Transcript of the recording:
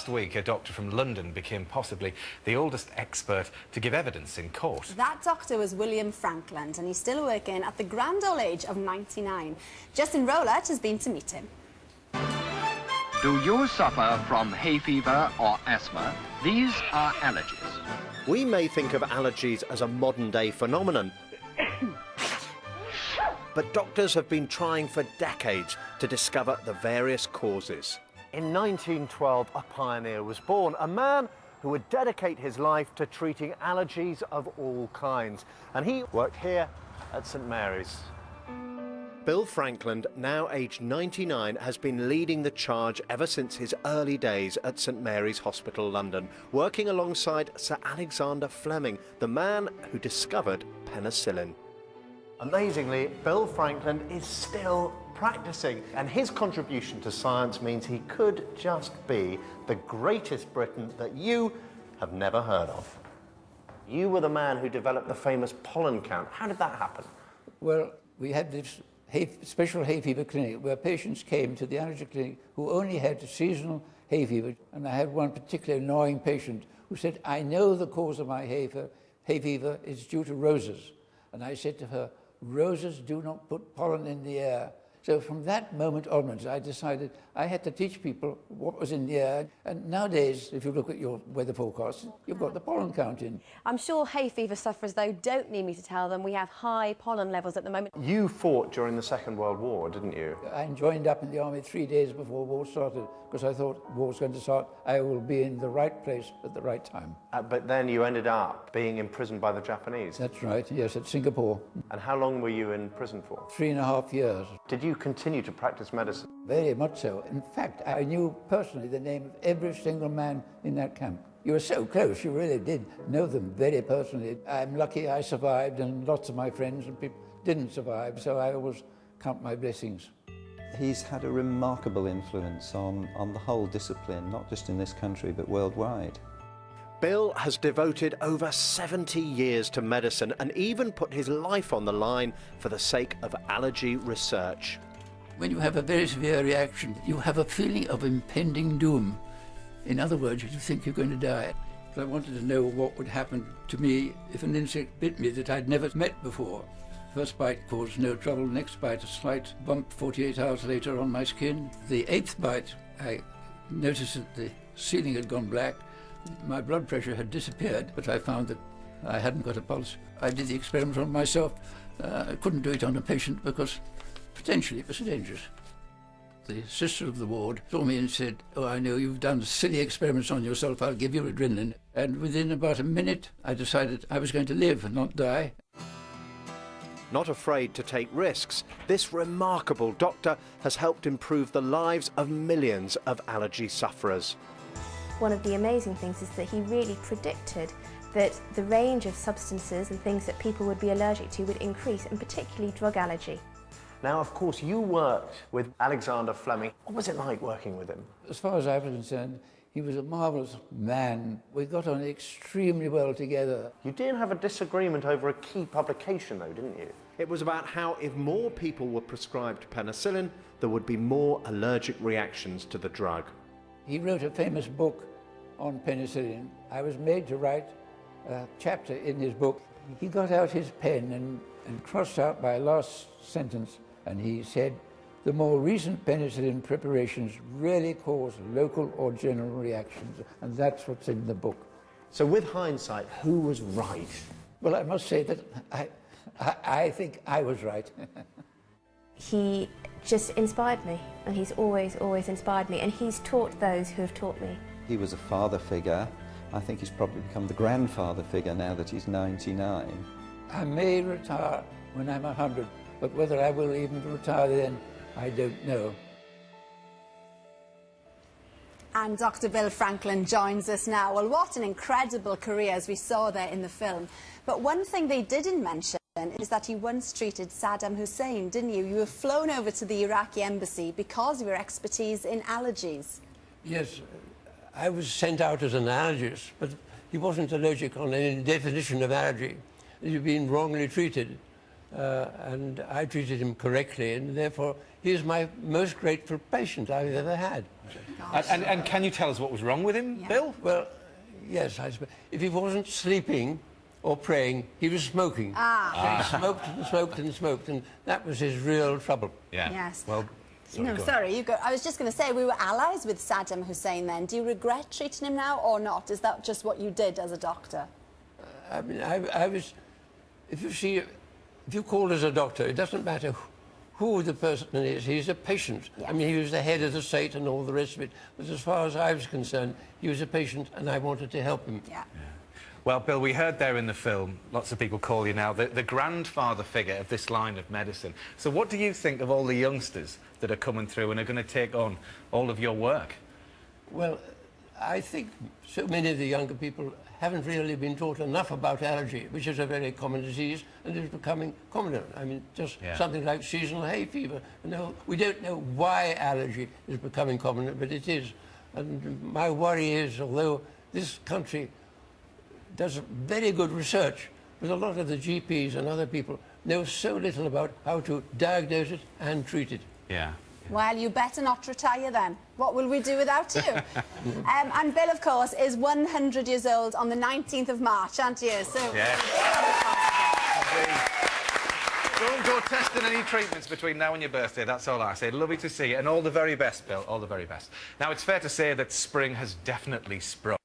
Last week, a doctor from London became possibly the oldest expert to give evidence in court. That doctor was William Frankland, and he's still working at the grand old age of 99. Justin Rowlett has been to meet him. Do you suffer from hay fever or asthma? These are allergies. We may think of allergies as a modern-day phenomenon, but doctors have been trying for decades to discover the various causes. In 1912, a pioneer was born, a man who would dedicate his life to treating allergies of all kinds. And he worked here at St Mary's. Bill Frankland, now aged 99, has been leading the charge ever since his early days at St Mary's Hospital, London, working alongside Sir Alexander Fleming, the man who discovered penicillin. Amazingly, Bill Frankland is still practicing, and his contribution to science means he could just be the greatest Briton that you have never heard of. You were the man who developed the famous pollen count. How did that happen? Well, we had this special hay fever clinic where patients came to the allergy clinic who only had seasonal hay fever, and I had one particularly annoying patient who said, I know the cause of my hay fever is due to roses. And I said to her, roses do not put pollen in the air. So from that moment onwards, I decided I had to teach people what was in the air. And nowadays, if you look at your weather forecasts, you've got the pollen count in. I'm sure hay fever sufferers, though, don't need me to tell them we have high pollen levels at the moment. You fought during the Second World War, didn't you? I joined up in the army 3 days before war started because I thought war was going to start. I will be in the right place at the right time. But then you ended up being imprisoned by the Japanese. That's right, yes, at Singapore. And how long were you in prison for? 3.5 years. Did you continue to practice medicine? Very much so. In fact, I knew personally the name of every single man in that camp. You were so close, you really did know them very personally. I'm lucky I survived, and lots of my friends and people didn't survive, so I always count my blessings. He's had a remarkable influence on the whole discipline, not just in this country, but worldwide. Bill has devoted over 70 years to medicine and even put his life on the line for the sake of allergy research. When you have a very severe reaction, you have a feeling of impending doom. In other words, you think you're going to die. So I wanted to know what would happen to me if an insect bit me that I'd never met before. First bite caused no trouble, next bite a slight bump 48 hours later on my skin. The 8th bite, I noticed that the ceiling had gone black. My blood pressure had disappeared, but I found that I hadn't got a pulse. I did the experiment on myself. I couldn't do it on a patient because potentially it was dangerous. The sister of the ward saw me and said, oh, I know you've done silly experiments on yourself, I'll give you adrenaline. And within about a minute, I decided I was going to live and not die. Not afraid to take risks, this remarkable doctor has helped improve the lives of millions of allergy sufferers. One of the amazing things is that he really predicted that the range of substances and things that people would be allergic to would increase, and particularly drug allergy. Now, of course, you worked with Alexander Fleming. What was it like working with him? As far as I was concerned, he was a marvellous man. We got on extremely well together. You did have a disagreement over a key publication, though, didn't you? It was about how if more people were prescribed penicillin, there would be more allergic reactions to the drug. He wrote a famous book on penicillin. I was made to write a chapter in his book. He got out his pen and crossed out my last sentence, and he said, the more recent penicillin preparations really cause local or general reactions, and that's what's in the book. So with hindsight, who was right? Well, I must say that I think I was right. He just inspired me, and he's always inspired me, and he's taught those who have taught me. He was a father figure. I think he's probably become the grandfather figure now that he's 99. I may retire when I'm 100, but whether I will even retire then, I don't know. And Dr. Bill Frankland joins us now. Well, what an incredible career, as we saw there in the film. But one thing they didn't mention is that he once treated Saddam Hussein, didn't you? You were flown over to the Iraqi embassy because of your expertise in allergies. Yes, I was sent out as an allergist, but he wasn't allergic on any definition of allergy. He'd been wrongly treated. and I treated him correctly, and therefore he is my most grateful patient I've ever had. And can you tell us what was wrong with him, Bill? Well, yes, I suppose. If he wasn't sleeping or praying, he was smoking. So he smoked and smoked and smoked, and that was his real trouble. Yeah. Yes. Well, No, sorry, you go. I was just going to say, we were allies with Saddam Hussein then. Do you regret treating him now or not? Is that just what you did as a doctor? I mean, I was... If you called as a doctor, it doesn't matter who the person is, he's a patient. Yes. I mean, he was the head of the state and all the rest of it, but as far as I was concerned, he was a patient and I wanted to help him. Yeah. Well, Bill, we heard there in the film, lots of people call you now the grandfather figure of this line of medicine. So what do you think of all the youngsters that are coming through and are going to take on all of your work? Well, I think so many of the younger people haven't really been taught enough about allergy, which is a very common disease and is becoming commoner. I mean, just something like seasonal hay fever. No, we don't know why allergy is becoming commoner, but it is. And my worry is, although this country does very good research, but a lot of the GPs and other people know so little about how to diagnose it and treat it. Yeah. Well, you better not retire then. What will we do without you? And Bill, of course, is 100 years old on the 19th of March, aren't you? So Don't go testing any treatments between now and your birthday, that's all I say. Lovely to see you, and all the very best, Bill, all the very best. Now, it's fair to say that spring has definitely sprung.